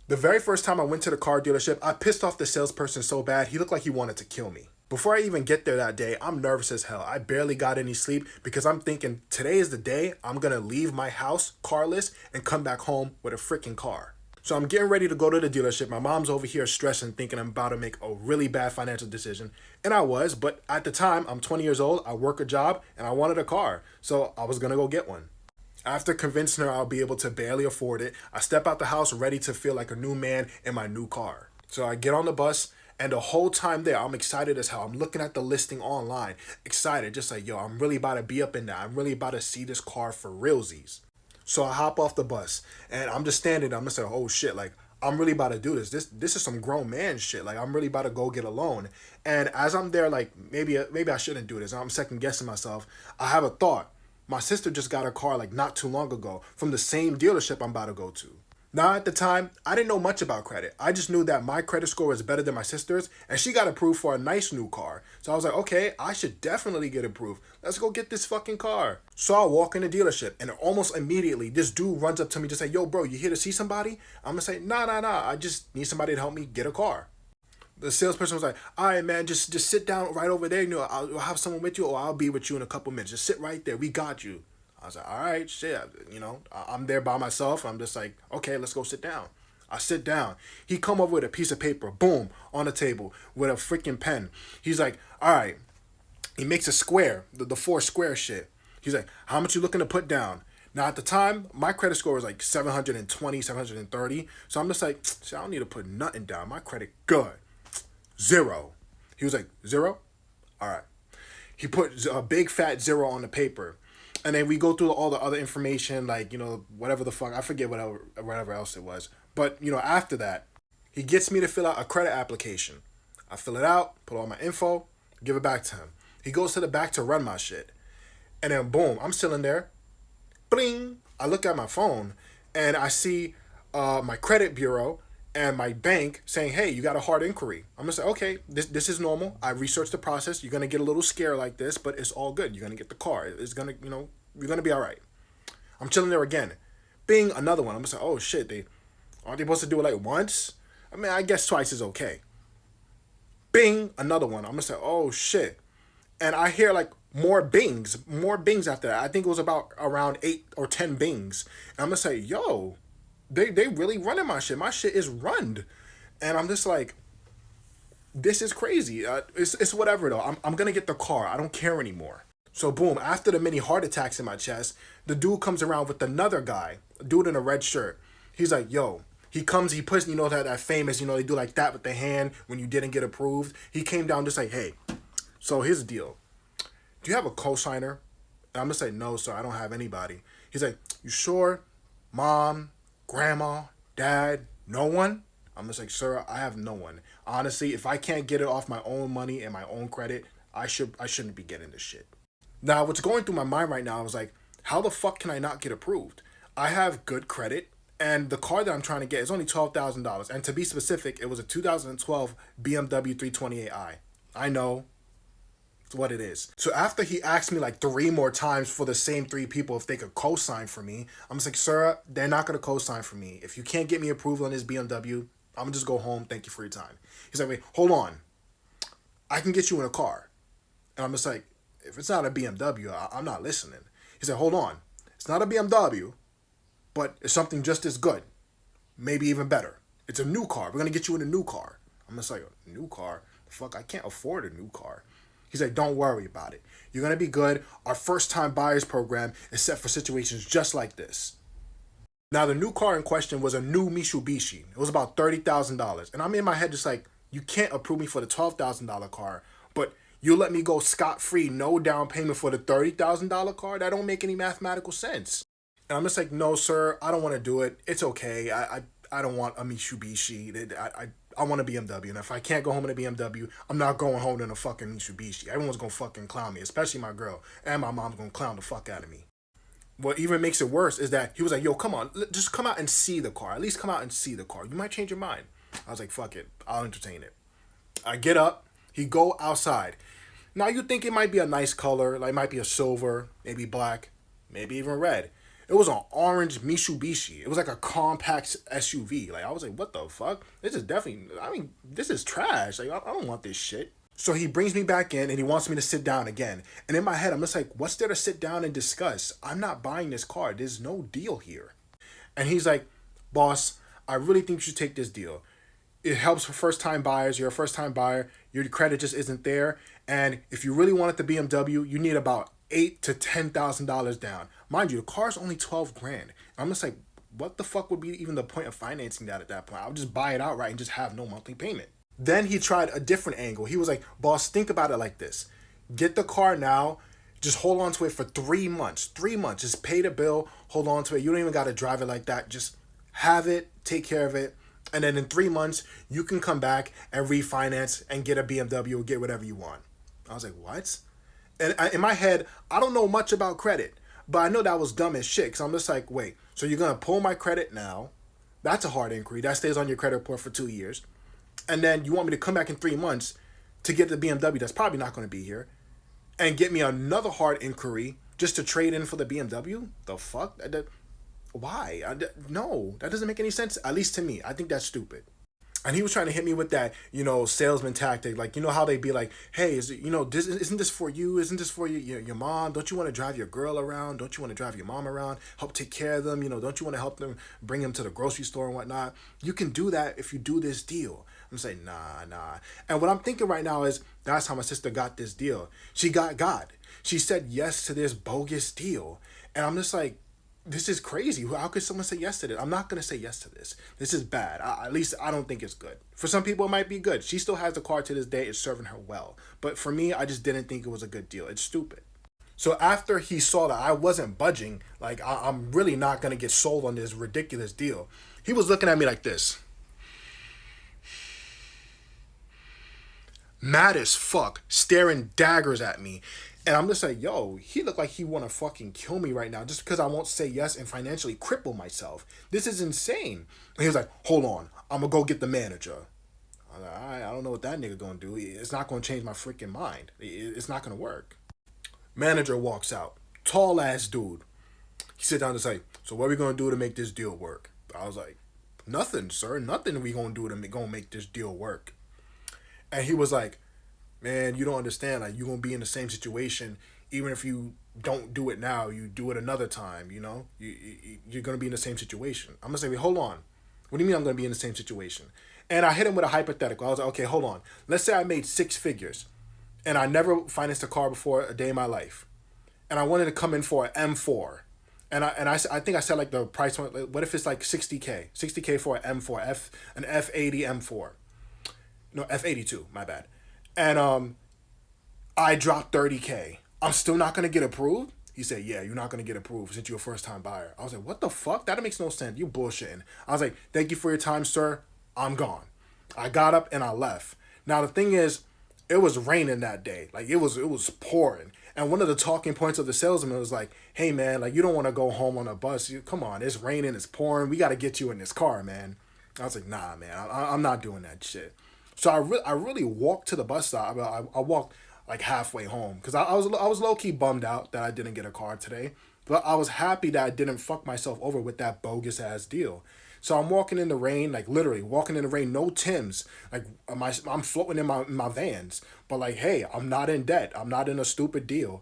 The very first time I went to the car dealership, I pissed off the salesperson so bad, he looked like he wanted to kill me. Before I even get there that day, I'm nervous as hell. I barely got any sleep because I'm thinking today is the day I'm gonna leave my house carless and come back home with a freaking car. So I'm getting ready to go to the dealership. My mom's over here stressing, thinking I'm about to make a really bad financial decision. And I was, but at the time, I'm 20 years old, I work a job, and I wanted a car. So I was gonna go get one. After convincing her I'll be able to barely afford it, I step out the house ready to feel like a new man in my new car. So I get on the bus, and the whole time there, I'm excited as hell. I'm looking at the listing online, excited, just like, yo, I'm really about to be up in there. I'm really about to see this car for realsies. So I hop off the bus, and I'm just standing there. I'm just like, oh shit, like, I'm really about to do this. This is some grown man shit. Like, I'm really about to go get a loan. And as I'm there, like, maybe I shouldn't do this. I'm second guessing myself. I have a thought. My sister just got a car like not too long ago from the same dealership I'm about to go to. Now, at the time, I didn't know much about credit. I just knew that my credit score was better than my sister's, and she got approved for a nice new car. So I was like, okay, I should definitely get approved. Let's go get this fucking car. So I walk in the dealership, and almost immediately, this dude runs up to me just like, yo, bro, you here to see somebody? I'm gonna say, nah. I just need somebody to help me get a car. The salesperson was like, all right, man, just sit down right over there. You know, I'll have someone with you, or I'll be with you in a couple minutes. Just sit right there. We got you. I was like, all right, shit. You know, I'm there by myself. I'm just like, okay, let's go sit down. I sit down. He come over with a piece of paper, boom, on the table with a freaking pen. He's like, all right. He makes a square, the four square shit. He's like, how much you looking to put down? Now, at the time, my credit score was like 720, 730. So I'm just like, I don't need to put nothing down. My credit good. Zero. He was like, zero? All right. He put a big fat zero on the paper. And then we go through all the other information, like, you know, whatever the fuck, I forget whatever else it was. But, you know, after that, he gets me to fill out a credit application. I fill it out, put all my info, give it back to him. He goes to the back to run my shit. And then boom, I'm still in there. Bling! I look at my phone and I see my credit bureau and my bank saying, hey, you got a hard inquiry. I'm gonna say, okay, this is normal. I researched the process. You're gonna get a little scared like this, but it's all good. You're gonna get the car. It's gonna, you know, you're gonna be all right. I'm chilling there again. Bing, another one. I'm gonna say, oh shit, they aren't they supposed to do it like once? I mean, I guess twice is okay. Bing, another one. I'm gonna say, oh shit. And I hear like more bings after that. I think it was about around 8 or 10 bings. And I'm gonna say, yo, they really running my shit. My shit is runned. And I'm just like, this is crazy. It's whatever though. I'm gonna get the car. I don't care anymore. So boom, after the mini heart attacks in my chest, the dude comes around with another guy, a dude in a red shirt. He's like, yo. He comes, he puts, you know, that famous, you know, they do like that with the hand when you didn't get approved. He came down just like, hey, so here's the deal. Do you have a cosigner? And I'm just like, no, sir, I don't have anybody. He's like, you sure? Mom, grandma, dad, no one? I'm just like, sir, I have no one. Honestly, if I can't get it off my own money and my own credit, I shouldn't be getting this shit. Now, what's going through my mind right now is like, how the fuck can I not get approved? I have good credit, and the car that I'm trying to get is only $12,000. And to be specific, it was a 2012 BMW 328i. I know, it's what it is. So after he asked me like 3 more times for the same 3 people if they could co-sign for me, I'm just like, sir, they're not gonna co-sign for me. If you can't get me approval on this BMW, I'm gonna just go home. Thank you for your time. He's like, wait, hold on. I can get you in a car. And I'm just like, if it's not a BMW, I'm not listening. He said, hold on. It's not a BMW, but it's something just as good. Maybe even better. It's a new car. We're gonna get you in a new car. I'm just like, a new car? Fuck, I can't afford a new car. He's like, don't worry about it. You're going to be good. Our first time buyers program is set for situations just like this. Now, the new car in question was a new Mitsubishi. It was about $30,000. And I'm in my head just like, you can't approve me for the $12,000 car, but you let me go scot-free, no down payment for the $30,000 car? That don't make any mathematical sense. And I'm just like, no, sir, I don't want to do it. It's okay. I don't want a Mitsubishi. I want a BMW. And if I can't go home in a BMW, I'm not going home in a fucking Mitsubishi. Everyone's going to fucking clown me, especially my girl. And my mom's going to clown the fuck out of me. What even makes it worse is that he was like, yo, come on, just come out and see the car. At least come out and see the car. You might change your mind. I was like, fuck it. I'll entertain it. I get up. He go outside. Now you think it might be a nice color. Like it might be a silver, maybe black, maybe even red. It was an orange Mitsubishi. It was like a compact SUV. Like I was like, what the fuck? This is definitely. I mean, this is trash. Like I don't want this shit. So he brings me back in and he wants me to sit down again. And in my head, I'm just like, what's there to sit down and discuss? I'm not buying this car. There's no deal here. And he's like, boss, I really think you should take this deal. It helps for first time buyers. You're a first time buyer. Your credit just isn't there. And if you really want it to BMW, you need about $8,000 to $10,000 down. Mind you, the car's only 12 grand. I'm just like, what the fuck would be even the point of financing that at that point? I would just buy it outright and just have no monthly payment. Then he tried a different angle. He was like, boss, think about it like this. Get the car now. Just hold on to it for 3 months. 3 months. Just pay the bill. Hold on to it. You don't even got to drive it like that. Just have it. Take care of it. And then in 3 months, you can come back and refinance and get a BMW or get whatever you want. I was like, what? And in my head, I don't know much about credit. But I know that was dumb as shit. Because I'm just like, wait. So you're going to pull my credit now. That's a hard inquiry. That stays on your credit report for 2 years. And then you want me to come back in 3 months to get the BMW that's probably not going to be here and get me another hard inquiry just to trade in for the BMW? The fuck? Why? No, that doesn't make any sense, at least to me. I think that's stupid. And he was trying to hit me with that, salesman tactic. Like, you know how they be like, hey, isn't this for you? Isn't this for your mom? Don't you want to drive your girl around? Don't you want to drive your mom around? Help take care of them? Don't you want to help them, bring them to the grocery store and whatnot? You can do that if you do this deal. I'm saying, nah. And what I'm thinking right now is, that's how my sister got this deal. She got God. She said yes to this bogus deal. And I'm just like, this is crazy. How could someone say yes to this? I'm not going to say yes to this. This is bad. At least I don't think it's good. For some people, it might be good. She still has the car to this day. It's serving her well. But for me, I just didn't think it was a good deal. It's stupid. So after he saw that I wasn't budging, like I'm really not going to get sold on this ridiculous deal, he was looking at me like this. Mad as fuck, staring daggers at me. And I'm just like, yo, he looked like he want to fucking kill me right now just because I won't say yes and financially cripple myself. This is insane. And he was like, hold on, I'm going to go get the manager. I'm like, all right, I don't know what that nigga going to do. It's not going to change my freaking mind. It's not going to work. Manager walks out. Tall ass dude. He sit down and say, so what are we going to do to make this deal work? I was like, nothing, sir. Nothing we going to do to make this deal work. And he was like, man, you don't understand. Like, you're going to be in the same situation. Even if you don't do it now, you do it another time, you're going to be in the same situation. I'm going to say, wait, hold on. What do you mean I'm going to be in the same situation? And I hit him with a hypothetical. I was like, okay, hold on. Let's say I made 6 figures and I never financed a car before a day in my life. And I wanted to come in for an M4. And I think I said like the price, what if it's like 60K? 60K for an M4, an F80 M4. No, F82, my bad. And I dropped 30K. I'm still not going to get approved? He said, yeah, you're not going to get approved since you're a first time buyer. I was like, what the fuck? That makes no sense. You bullshitting. I was like, thank you for your time, sir. I'm gone. I got up and I left. Now, the thing is, it was raining that day. Like, it was pouring. And one of the talking points of the salesman was like, hey, man, like, you don't want to go home on a bus. Come on, it's raining, it's pouring. We got to get you in this car, man. I was like, nah, man, I'm not doing that shit. So I really walked to the bus stop. I walked like halfway home because I was low key bummed out that I didn't get a car today, but I was happy that I didn't fuck myself over with that bogus ass deal. So I'm walking in the rain, like literally walking in the rain, no Timbs. Like I'm floating in my Vans, but like, hey, I'm not in debt. I'm not in a stupid deal.